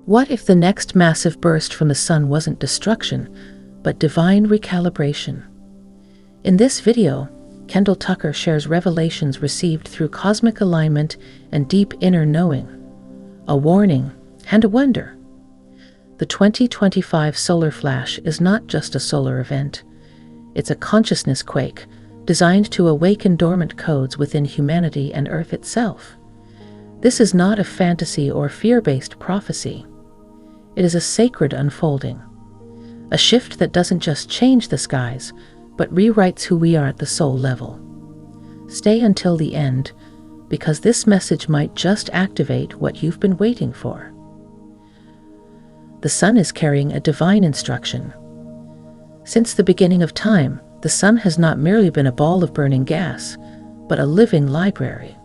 What if the next massive burst from the sun wasn't destruction, but divine recalibration? In this video, Kendall Tucker shares revelations received through cosmic alignment and deep inner knowing, a warning and a wonder. The 2025 solar flash is not just a solar event. It's a consciousness quake designed to awaken dormant codes within humanity and Earth itself. This is not a fantasy or fear-based prophecy. It is a sacred unfolding, a shift that doesn't just change the skies, but rewrites who we are at the soul level. Stay until the end, because this message might just activate what you've been waiting for. The sun is carrying a divine instruction. Since the beginning of time, the sun has not merely been a ball of burning gas, but a living library.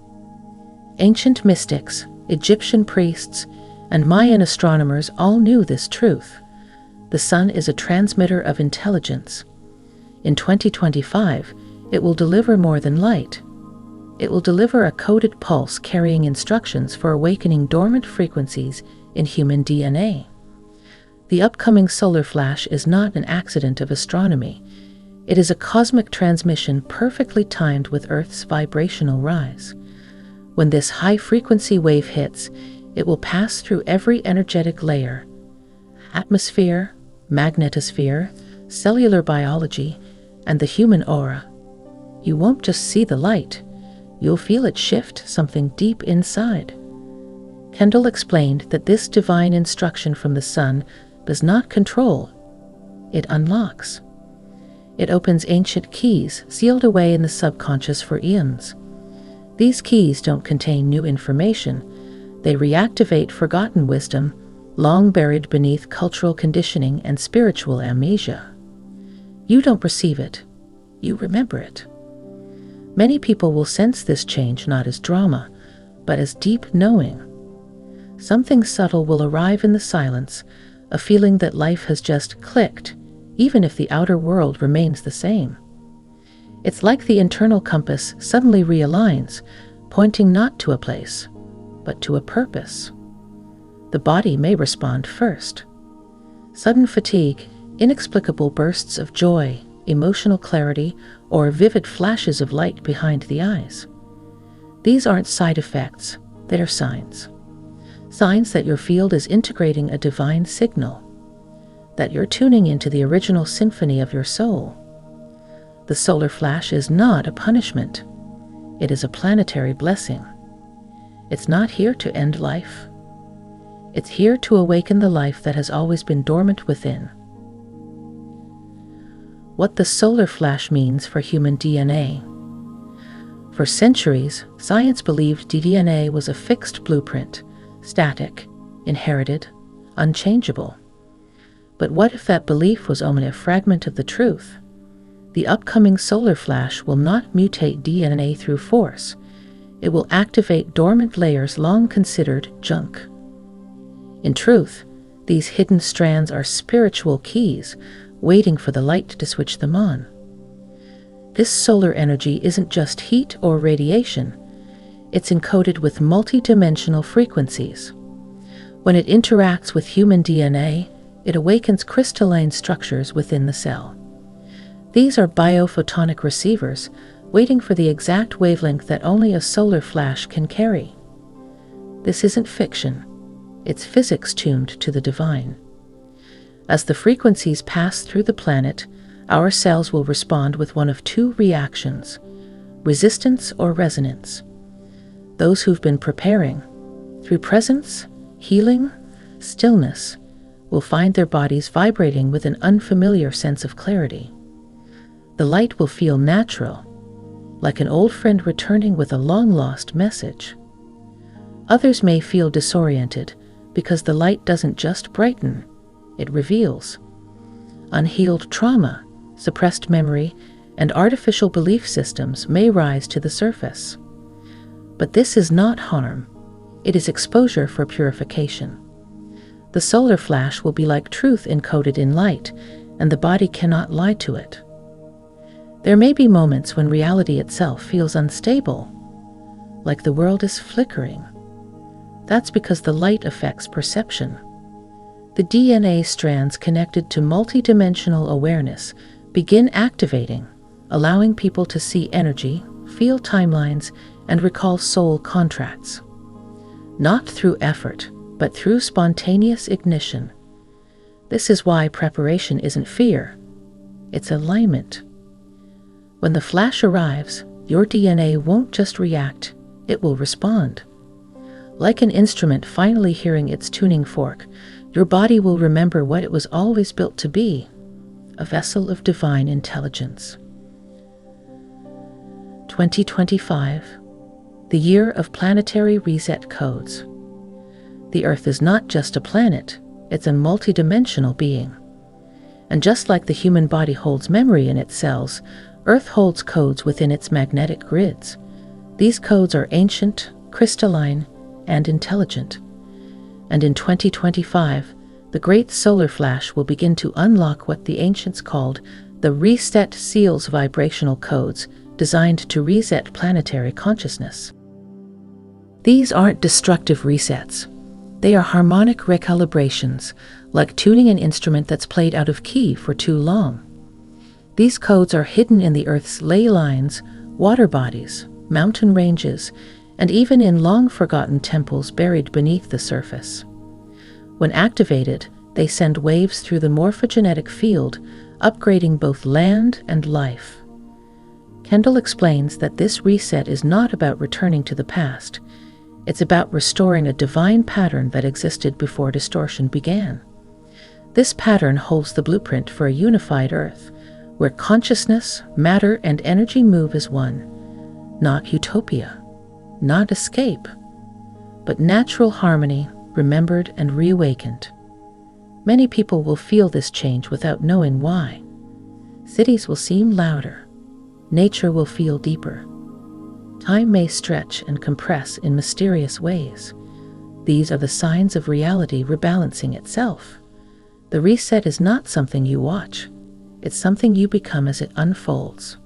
Ancient mystics, Egyptian priests, and Mayan astronomers all knew this truth. The sun is a transmitter of intelligence. In 2025, it will deliver more than light. It will deliver a coded pulse carrying instructions for awakening dormant frequencies in human DNA. The upcoming solar flash is not an accident of astronomy. It is a cosmic transmission perfectly timed with Earth's vibrational rise. When this high-frequency wave hits, it will pass through every energetic layer: atmosphere, magnetosphere, cellular biology, and the human aura. You won't just see the light, you'll feel it shift something deep inside. Kendall explained that this divine instruction from the sun does not control, it unlocks. It opens ancient keys sealed away in the subconscious for eons. These keys don't contain new information. They reactivate forgotten wisdom, long buried beneath cultural conditioning and spiritual amnesia. You don't perceive it, you remember it. Many people will sense this change not as drama, but as deep knowing. Something subtle will arrive in the silence, a feeling that life has just clicked, even if the outer world remains the same. It's like the internal compass suddenly realigns, pointing not to a place, but to a purpose. The body may respond first. Sudden fatigue, inexplicable bursts of joy, emotional clarity, or vivid flashes of light behind the eyes. These aren't side effects, they are signs. Signs that your field is integrating a divine signal, that you're tuning into the original symphony of your soul. The solar flash is not a punishment. It is a planetary blessing. It's not here to end life. It's here to awaken the life that has always been dormant within. What the solar flash means for human DNA. For centuries, science believed DNA was a fixed blueprint, static, inherited, unchangeable. But what if that belief was only a fragment of the truth? The upcoming solar flash will not mutate DNA through force. It will activate dormant layers long considered junk. In truth, these hidden strands are spiritual keys, waiting for the light to switch them on. This solar energy isn't just heat or radiation. It's encoded with multidimensional frequencies. When it interacts with human DNA, it awakens crystalline structures within the cell. These are biophotonic receivers, waiting for the exact wavelength that only a solar flash can carry. This isn't fiction. It's physics tuned to the divine. As the frequencies pass through the planet, our cells will respond with one of two reactions: resistance or resonance. Those who've been preparing, through presence, healing, stillness, will find their bodies vibrating with an unfamiliar sense of clarity. The light will feel natural, like an old friend returning with a long-lost message. Others may feel disoriented because the light doesn't just brighten, it reveals. Unhealed trauma, suppressed memory, and artificial belief systems may rise to the surface. But this is not harm, it is exposure for purification. The solar flash will be like truth encoded in light, and the body cannot lie to it. There may be moments when reality itself feels unstable, like the world is flickering. That's because the light affects perception. the DNA strands connected to multidimensional awareness begin activating, allowing people to see energy, feel timelines, and recall soul contracts. Not through effort, but through spontaneous ignition. This is why preparation isn't fear, it's alignment. When the flash arrives, your DNA won't just react, it will respond. Like an instrument finally hearing its tuning fork, your body will remember what it was always built to be, a vessel of divine intelligence. 2025, the year of planetary reset codes. The Earth is not just a planet, it's a multidimensional being. And just like the human body holds memory in its cells, Earth holds codes within its magnetic grids. These codes are ancient, crystalline, and intelligent. And in 2025, the great solar flash will begin to unlock what the ancients called the reset seals, vibrational codes designed to reset planetary consciousness. These aren't destructive resets. They are harmonic recalibrations, like tuning an instrument that's played out of key for too long. These codes are hidden in the Earth's ley lines, water bodies, mountain ranges, and even in long-forgotten temples buried beneath the surface. When activated, they send waves through the morphogenetic field, upgrading both land and life. Kendall explains that this reset is not about returning to the past. It's about restoring a divine pattern that existed before distortion began. This pattern holds the blueprint for a unified Earth, where consciousness, matter, and energy move as one. Not utopia, not escape, but natural harmony, remembered and reawakened. Many people will feel this change without knowing why. Cities will seem louder. Nature will feel deeper. Time may stretch and compress in mysterious ways. These are the signs of reality rebalancing itself. The reset is not something you watch. It's something you become as it unfolds.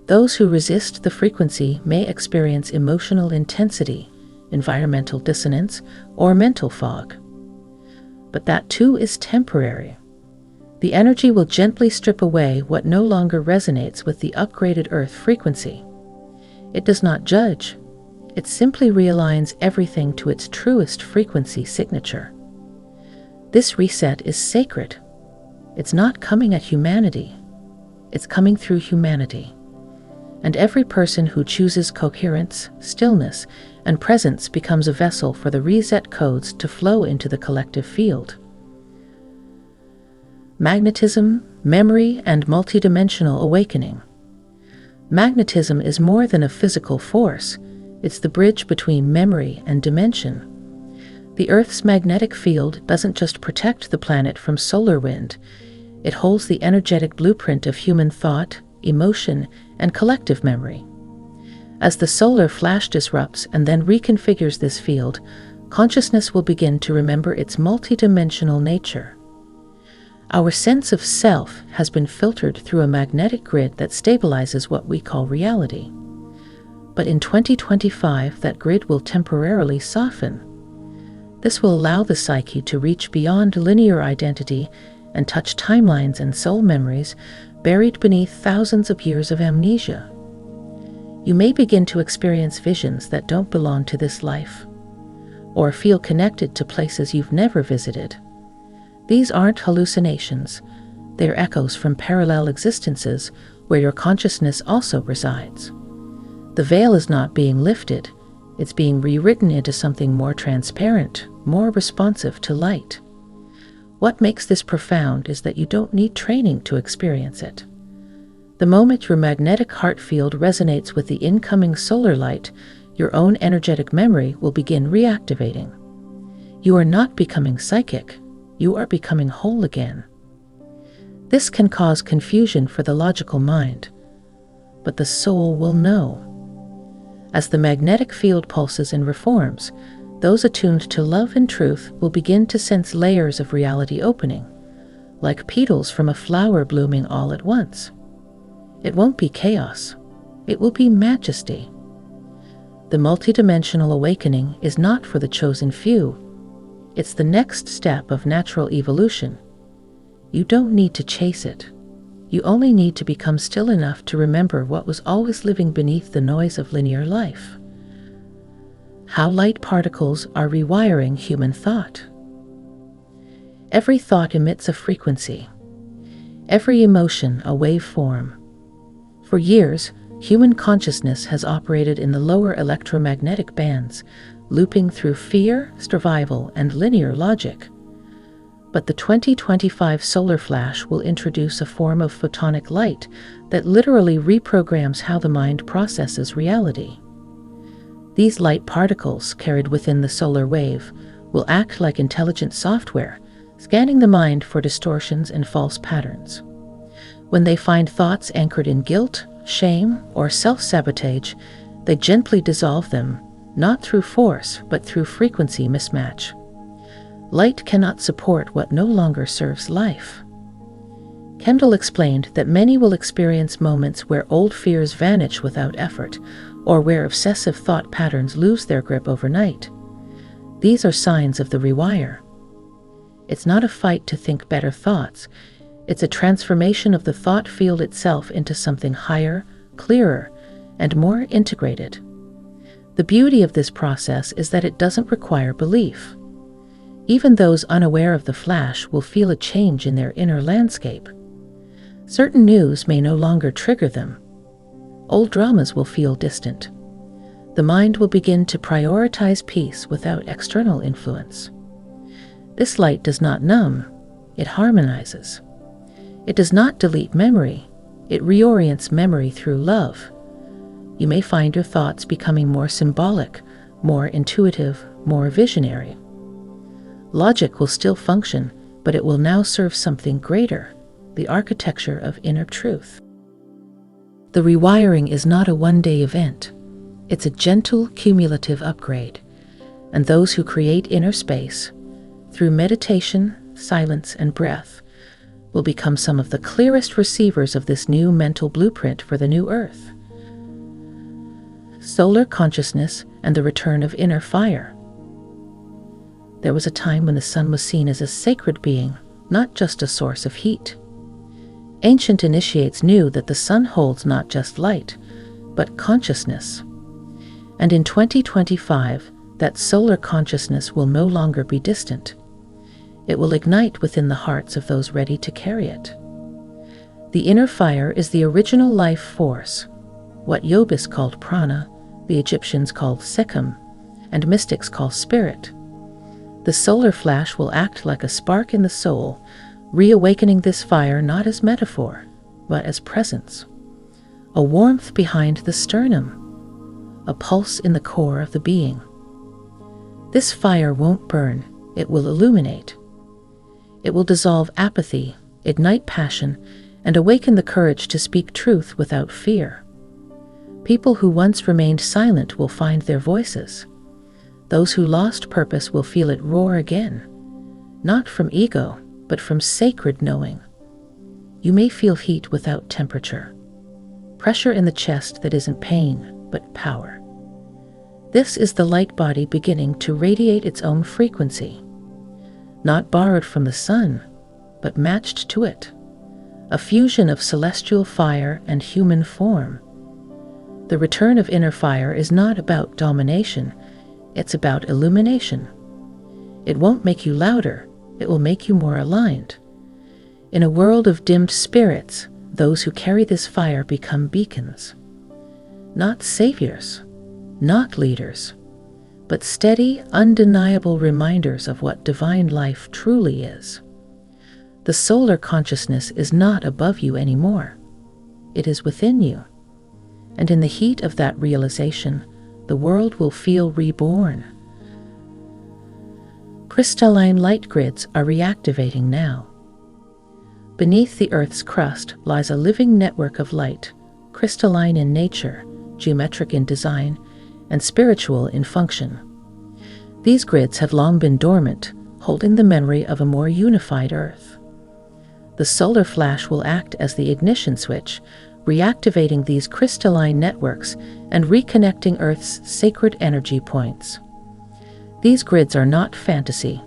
Those who resist the frequency may experience emotional intensity, environmental dissonance, or mental fog. But that too is temporary. The energy will gently strip away what no longer resonates with the upgraded Earth frequency. It does not judge. It simply realigns everything to its truest frequency signature. This reset is sacred. It's not coming at humanity. It's coming through humanity. And every person who chooses coherence, stillness, and presence becomes a vessel for the reset codes to flow into the collective field. Magnetism, memory, and multidimensional awakening. Magnetism is more than a physical force. It's the bridge between memory and dimension. The Earth's magnetic field doesn't just protect the planet from solar wind. It holds the energetic blueprint of human thought, emotion, and collective memory. As the solar flash disrupts and then reconfigures this field, consciousness will begin to remember its multidimensional nature. Our sense of self has been filtered through a magnetic grid that stabilizes what we call reality. But in 2025, that grid will temporarily soften. This will allow the psyche to reach beyond linear identity and touch timelines and soul memories buried beneath thousands of years of amnesia. You may begin to experience visions that don't belong to this life, or feel connected to places you've never visited. These aren't hallucinations. They're echoes from parallel existences where your consciousness also resides. The veil is not being lifted. It's being rewritten into something more transparent, more responsive to light. What makes this profound is that you don't need training to experience it. The moment your magnetic heart field resonates with the incoming solar light, your own energetic memory will begin reactivating. You are not becoming psychic. You are becoming whole again. This can cause confusion for the logical mind, but the soul will know. As the magnetic field pulses and reforms, those attuned to love and truth will begin to sense layers of reality opening, like petals from a flower blooming all at once. It won't be chaos. It will be majesty. The multidimensional awakening is not for the chosen few. It's the next step of natural evolution. You don't need to chase it. You only need to become still enough to remember what was always living beneath the noise of linear life. How light particles are rewiring human thought. Every thought emits a frequency. Every emotion a waveform. For years, human consciousness has operated in the lower electromagnetic bands, looping through fear, survival, and linear logic. But the 2025 solar flash will introduce a form of photonic light that literally reprograms how the mind processes reality. These light particles, carried within the solar wave, will act like intelligent software, scanning the mind for distortions and false patterns. When they find thoughts anchored in guilt, shame, or self-sabotage, they gently dissolve them, not through force, but through frequency mismatch. Light cannot support what no longer serves life. Kendall explained that many will experience moments where old fears vanish without effort, or where obsessive thought patterns lose their grip overnight. These are signs of the rewire. It's not a fight to think better thoughts. It's a transformation of the thought field itself into something higher, clearer, and more integrated. The beauty of this process is that it doesn't require belief. Even those unaware of the flash will feel a change in their inner landscape. Certain news may no longer trigger them. Old dramas will feel distant. The mind will begin to prioritize peace without external influence. This light does not numb, it harmonizes. It does not delete memory, it reorients memory through love. You may find your thoughts becoming more symbolic, more intuitive, more visionary. Logic will still function, but it will now serve something greater, the architecture of inner truth. The rewiring is not a one-day event. It's a gentle, cumulative upgrade, and those who create inner space, through meditation, silence, and breath, will become some of the clearest receivers of this new mental blueprint for the new earth. Solar consciousness and the return of inner fire. There was a time when the sun was seen as a sacred being, not just a source of heat. Ancient initiates knew that the sun holds not just light, but consciousness. And in 2025, that solar consciousness will no longer be distant. It will ignite within the hearts of those ready to carry it. The inner fire is the original life force, what yogis called prana, the Egyptians called sekhem, and mystics call spirit. The solar flash will act like a spark in the soul, reawakening this fire not as metaphor, but as presence. A warmth behind the sternum, a pulse in the core of the being. This fire won't burn, it will illuminate. It will dissolve apathy, ignite passion, and awaken the courage to speak truth without fear. People who once remained silent will find their voices. Those who lost purpose will feel it roar again, not from ego, but from sacred knowing. You may feel heat without temperature, pressure in the chest that isn't pain, but power. This is the light body beginning to radiate its own frequency, not borrowed from the sun, but matched to it, a fusion of celestial fire and human form. The return of inner fire is not about domination, it's about illumination. It won't make you louder, it will make you more aligned. In a world of dimmed spirits, those who carry this fire become beacons. Not saviors, not leaders, but steady, undeniable reminders of what divine life truly is. The solar consciousness is not above you anymore. It is within you. And in the heat of that realization, the world will feel reborn. Crystalline light grids are reactivating now. Beneath the Earth's crust lies a living network of light, crystalline in nature, geometric in design, and spiritual in function. These grids have long been dormant, holding the memory of a more unified Earth. The solar flash will act as the ignition switch, reactivating these crystalline networks and reconnecting Earth's sacred energy points. These grids are not fantasy,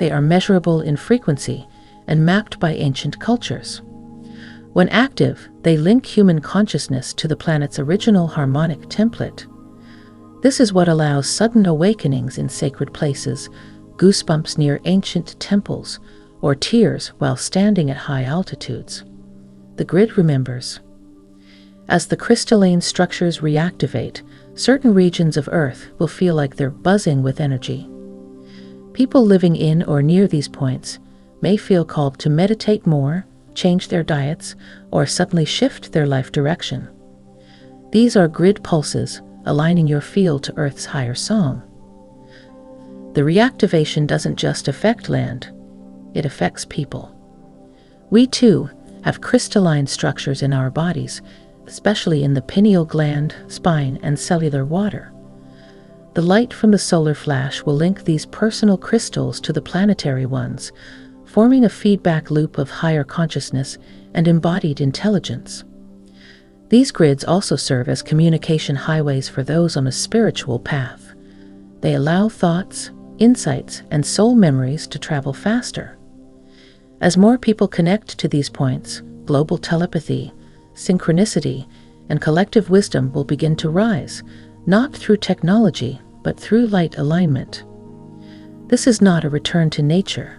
They are measurable in frequency and mapped by ancient cultures. When active, they link human consciousness to the planet's original harmonic template. This is what allows sudden awakenings in sacred places, goosebumps near ancient temples, or tears while standing at high altitudes. The grid remembers. As the crystalline structures reactivate, certain regions of Earth will feel like they're buzzing with energy. People living in or near these points may feel called to meditate more, change their diets, or suddenly shift their life direction. These are grid pulses, aligning your field to Earth's higher song. The reactivation doesn't just affect land, it affects people. We too have crystalline structures in our bodies, especially in the pineal gland, spine, and cellular water. The light from the solar flash will link these personal crystals to the planetary ones, forming a feedback loop of higher consciousness and embodied intelligence. These grids also serve as communication highways for those on a spiritual path. They allow thoughts, insights, and soul memories to travel faster. As more people connect to these points, global telepathy, synchronicity, and collective wisdom will begin to rise, not through technology, but through light alignment. This is not a return to nature.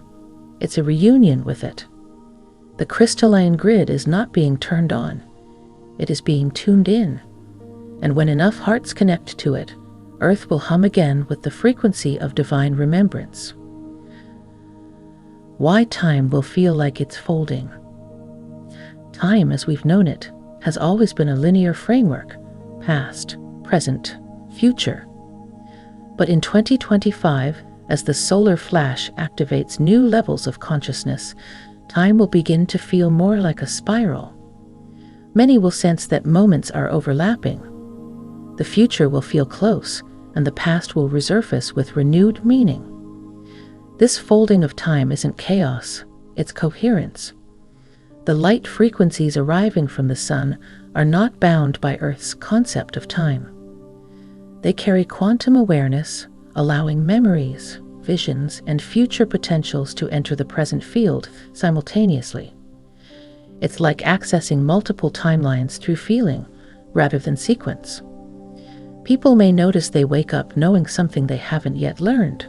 It's a reunion with it. The crystalline grid is not being turned on. It is being tuned in. And when enough hearts connect to it, Earth will hum again with the frequency of divine remembrance. Why time will feel like it's folding. Time, as we've known it, has always been a linear framework: past, present, future. But in 2025, as the solar flash activates new levels of consciousness, time will begin to feel more like a spiral. Many will sense that moments are overlapping. The future will feel close, and the past will resurface with renewed meaning. This folding of time isn't chaos, it's coherence. The light frequencies arriving from the sun are not bound by Earth's concept of time. They carry quantum awareness, allowing memories, visions, and future potentials to enter the present field simultaneously. It's like accessing multiple timelines through feeling, rather than sequence. People may notice they wake up knowing something they haven't yet learned,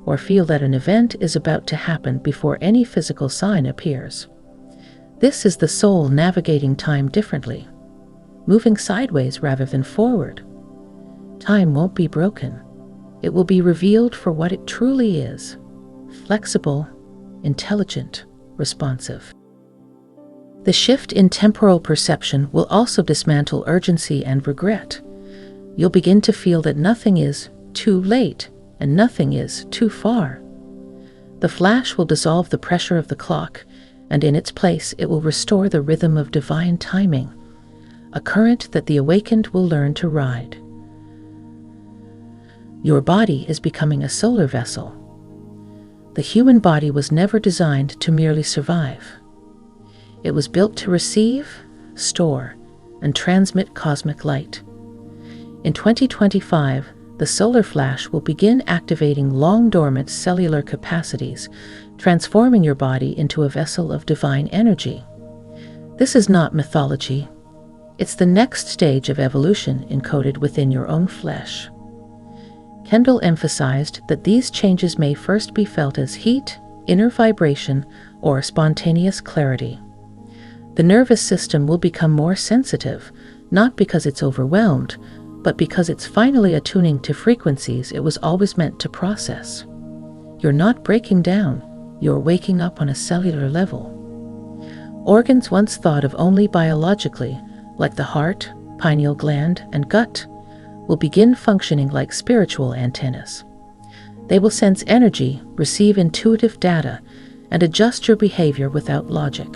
or feel that an event is about to happen before any physical sign appears. This is the soul navigating time differently, moving sideways rather than forward. Time won't be broken. It will be revealed for what it truly is: flexible, intelligent, responsive. The shift in temporal perception will also dismantle urgency and regret. You'll begin to feel that nothing is too late and nothing is too far. The flash will dissolve the pressure of the clock, and in its place it will restore the rhythm of divine timing, a current that the awakened will learn to ride. Your body is becoming a solar vessel. The human body was never designed to merely survive. It was built to receive, store, and transmit cosmic light. In 2025, the solar flash will begin activating long-dormant cellular capacities, transforming your body into a vessel of divine energy. This is not mythology. It's the next stage of evolution encoded within your own flesh. Kendall emphasized that these changes may first be felt as heat, inner vibration, or spontaneous clarity. The nervous system will become more sensitive, not because it's overwhelmed, but because it's finally attuning to frequencies it was always meant to process. You're not breaking down, you're waking up on a cellular level. Organs once thought of only biologically, like the heart, pineal gland, and gut, will begin functioning like spiritual antennas. They will sense energy, receive intuitive data, and adjust your behavior without logic.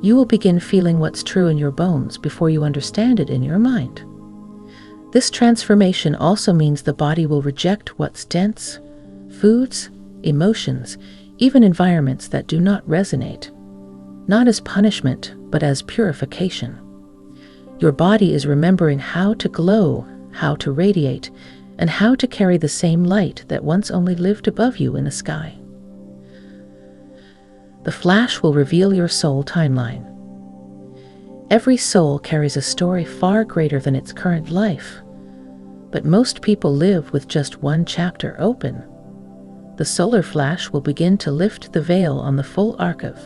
You will begin feeling what's true in your bones before you understand it in your mind. This transformation also means the body will reject what's dense: foods, emotions, even environments that do not resonate, not as punishment, but as purification. Your body is remembering how to glow, how to radiate, and how to carry the same light that once only lived above you in the sky. The flash will reveal your soul timeline. Every soul carries a story far greater than its current life, but most people live with just one chapter open. The solar flash will begin to lift the veil on the full arc of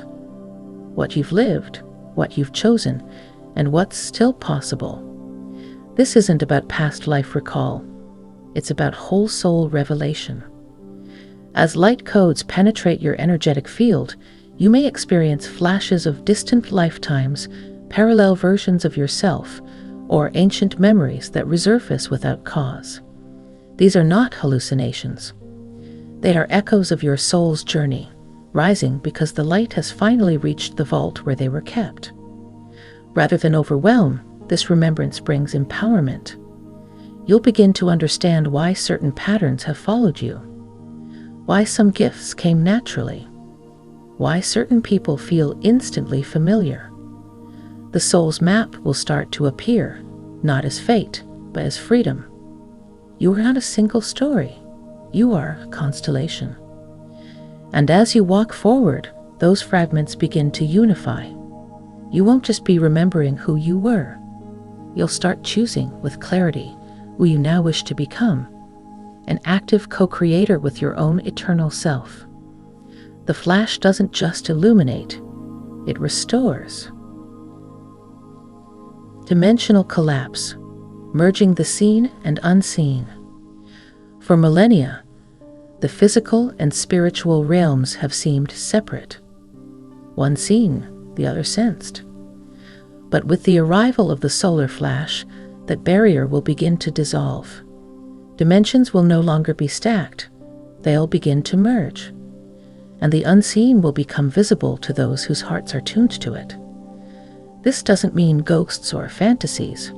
what you've lived, what you've chosen, and what's still possible. This isn't about past life recall. It's about whole soul revelation. As light codes penetrate your energetic field, you may experience flashes of distant lifetimes, parallel versions of yourself, or ancient memories that resurface without cause. These are not hallucinations. They are echoes of your soul's journey, rising because the light has finally reached the vault where they were kept. Rather than overwhelm, this remembrance brings empowerment. You'll begin to understand why certain patterns have followed you, why some gifts came naturally, why certain people feel instantly familiar. The soul's map will start to appear, not as fate, but as freedom. You are not a single story. You are a constellation. And as you walk forward, those fragments begin to unify. You won't just be remembering who you were. You'll start choosing with clarity who you now wish to become, an active co-creator with your own eternal self. The flash doesn't just illuminate, it restores. Dimensional collapse, merging the seen and unseen. For millennia, the physical and spiritual realms have seemed separate. One seen, the other sensed. But with the arrival of the solar flash, that barrier will begin to dissolve. Dimensions will no longer be stacked. They'll begin to merge. And the unseen will become visible to those whose hearts are tuned to it. This doesn't mean ghosts or fantasies.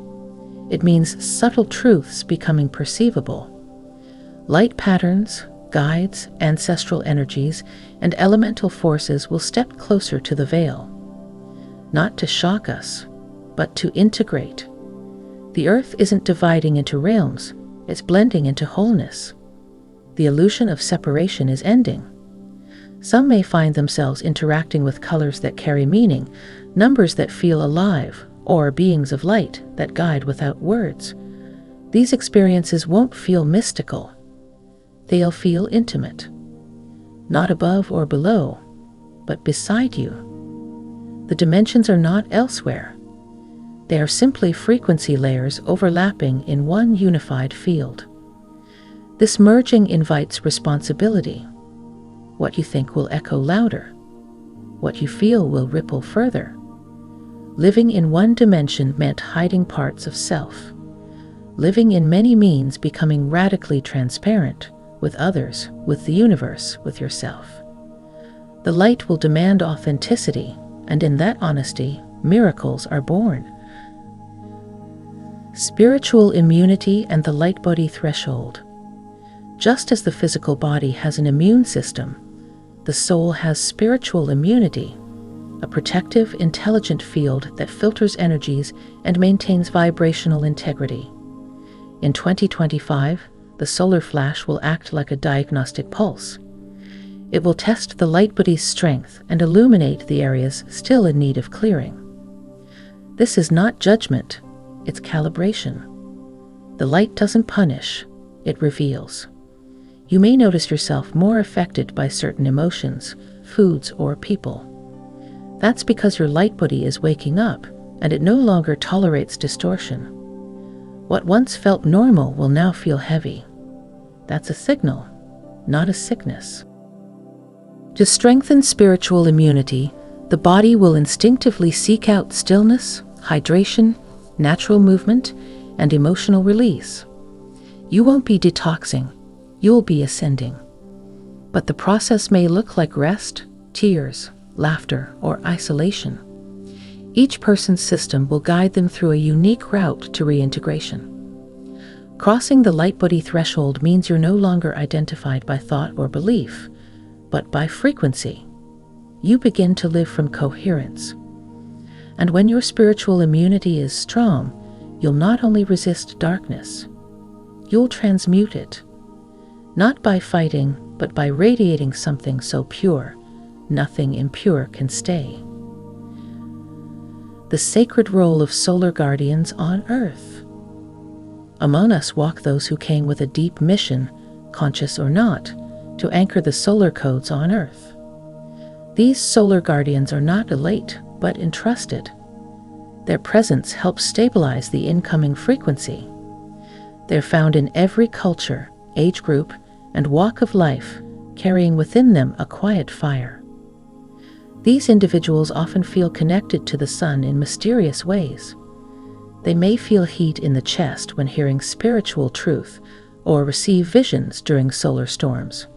It means subtle truths becoming perceivable. Light patterns, guides, ancestral energies, and elemental forces will step closer to the veil. Not to shock us, but to integrate. The earth isn't dividing into realms, it's blending into wholeness. The illusion of separation is ending. Some may find themselves interacting with colors that carry meaning, numbers that feel alive, or beings of light that guide without words. These experiences won't feel mystical. They'll feel intimate. Not above or below, but beside you. The dimensions are not elsewhere. They are simply frequency layers overlapping in one unified field. This merging invites responsibility. What you think will echo louder. What you feel will ripple further. Living in one dimension meant hiding parts of self. Living in many means becoming radically transparent, with others, with the universe, with yourself. The light will demand authenticity, and in that honesty, miracles are born. Spiritual immunity and the light body threshold. Just as the physical body has an immune system, the soul has spiritual immunity, a protective, intelligent field that filters energies and maintains vibrational integrity. In 2025, the solar flash will act like a diagnostic pulse. It will test the light body's strength and illuminate the areas still in need of clearing. This is not judgment, it's calibration. The light doesn't punish, it reveals. You may notice yourself more affected by certain emotions, foods, or people. That's because your light body is waking up, and it no longer tolerates distortion. What once felt normal will now feel heavy. That's a signal, not a sickness. To strengthen spiritual immunity, the body will instinctively seek out stillness, hydration, natural movement, and emotional release. You won't be detoxing, you'll be ascending. But the process may look like rest, tears, laughter, or isolation. Each person's system will guide them through a unique route to reintegration. Crossing the light body threshold means you're no longer identified by thought or belief, but by frequency. You begin to live from coherence. And when your spiritual immunity is strong, you'll not only resist darkness, you'll transmute it. Not by fighting, but by radiating something so pure, nothing impure can stay. The sacred role of solar guardians on Earth. Among us walk those who came with a deep mission, conscious or not, to anchor the solar codes on Earth. These solar guardians are not elite, but entrusted. Their presence helps stabilize the incoming frequency. They're found in every culture, age group, and walk of life, carrying within them a quiet fire. These individuals often feel connected to the sun in mysterious ways. They may feel heat in the chest when hearing spiritual truth or receive visions during solar storms.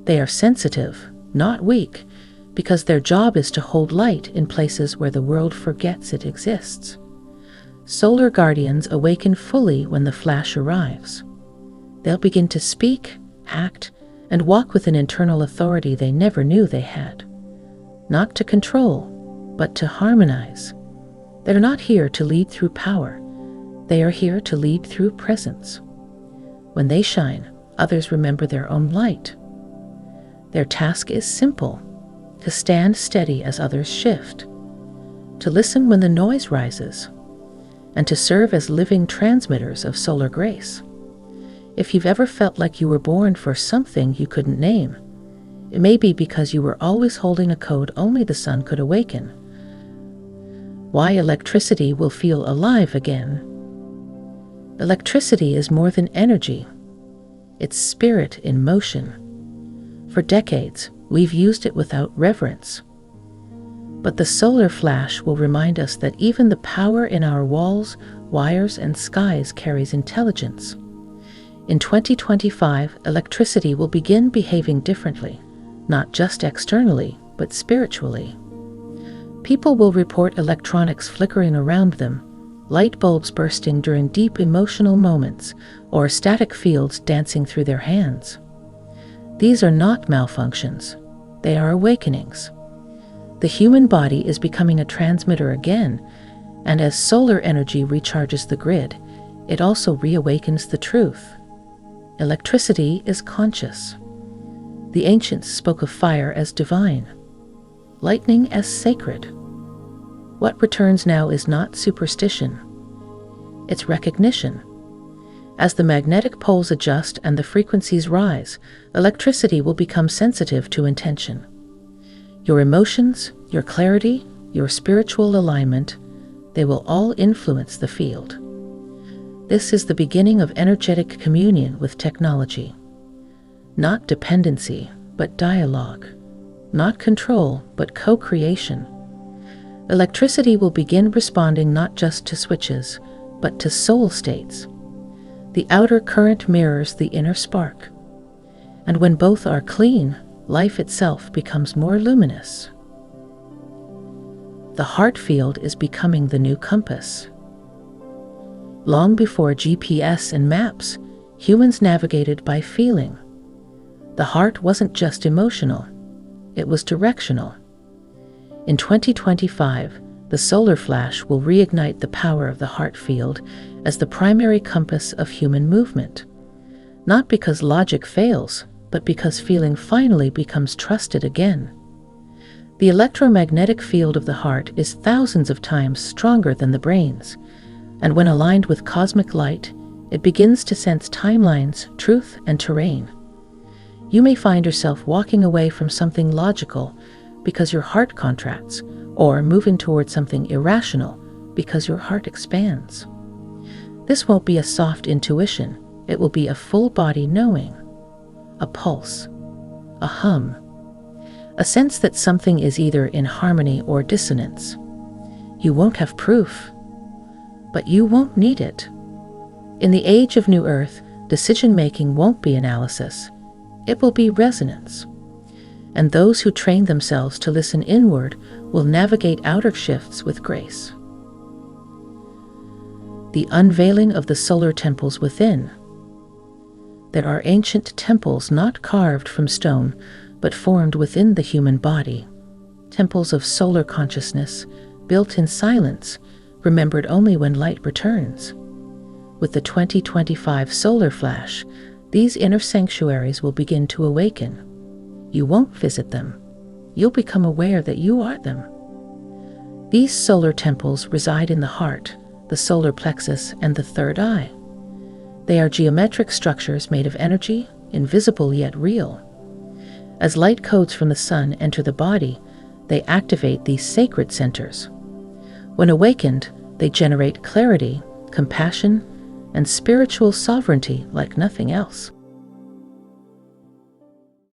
They are sensitive, not weak, because their job is to hold light in places where the world forgets it exists. Solar guardians awaken fully when the flash arrives. They'll begin to speak, act, and walk with an internal authority they never knew they had. Not to control, but to harmonize. They're not here to lead through power. They are here to lead through presence. When they shine, others remember their own light. Their task is simple: to stand steady as others shift, to listen when the noise rises, and to serve as living transmitters of solar grace. If you've ever felt like you were born for something you couldn't name, it may be because you were always holding a code only the sun could awaken. Why electricity will feel alive again. Electricity is more than energy. It's spirit in motion. For decades, we've used it without reverence. But the solar flash will remind us that even the power in our walls, wires, and skies carries intelligence. In 2025, electricity will begin behaving differently, not just externally, but spiritually. People will report electronics flickering around them, light bulbs bursting during deep emotional moments, or static fields dancing through their hands. These are not malfunctions. They are awakenings. The human body is becoming a transmitter again, and as solar energy recharges the grid, it also reawakens the truth. Electricity is conscious. The ancients spoke of fire as divine, lightning as sacred. What returns now is not superstition. It's recognition. As the magnetic poles adjust and the frequencies rise, electricity will become sensitive to intention. Your emotions, your clarity, your spiritual alignment, they will all influence the field. This is the beginning of energetic communion with technology. Not dependency, but dialogue. Not control, but co-creation. Electricity will begin responding not just to switches, but to soul states. The outer current mirrors the inner spark. And when both are clean, life itself becomes more luminous. The heart field is becoming the new compass. Long before GPS and maps, humans navigated by feeling. The heart wasn't just emotional, it was directional. In 2025, the solar flash will reignite the power of the heart field as the primary compass of human movement. Not because logic fails, but because feeling finally becomes trusted again. The electromagnetic field of the heart is thousands of times stronger than the brain's, and when aligned with cosmic light, it begins to sense timelines, truth, and terrain. You may find yourself walking away from something logical because your heart contracts, or moving towards something irrational because your heart expands. This won't be a soft intuition, it will be a full-body knowing, a pulse, a hum, a sense that something is either in harmony or dissonance. You won't have proof, but you won't need it. In the age of New Earth, decision-making won't be analysis, it will be resonance. And those who train themselves to listen inward will navigate outer shifts with grace. The unveiling of the solar temples within. There are ancient temples not carved from stone, but formed within the human body. Temples of solar consciousness, built in silence, remembered only when light returns. With the 2025 solar flash, these inner sanctuaries will begin to awaken. You won't visit them. you'll become aware that you are them. These solar temples reside in the heart, the solar plexus, and the third eye. They are geometric structures made of energy, invisible yet real. As light codes from the sun enter the body, they activate these sacred centers. When awakened, they generate clarity, compassion, and spiritual sovereignty like nothing else.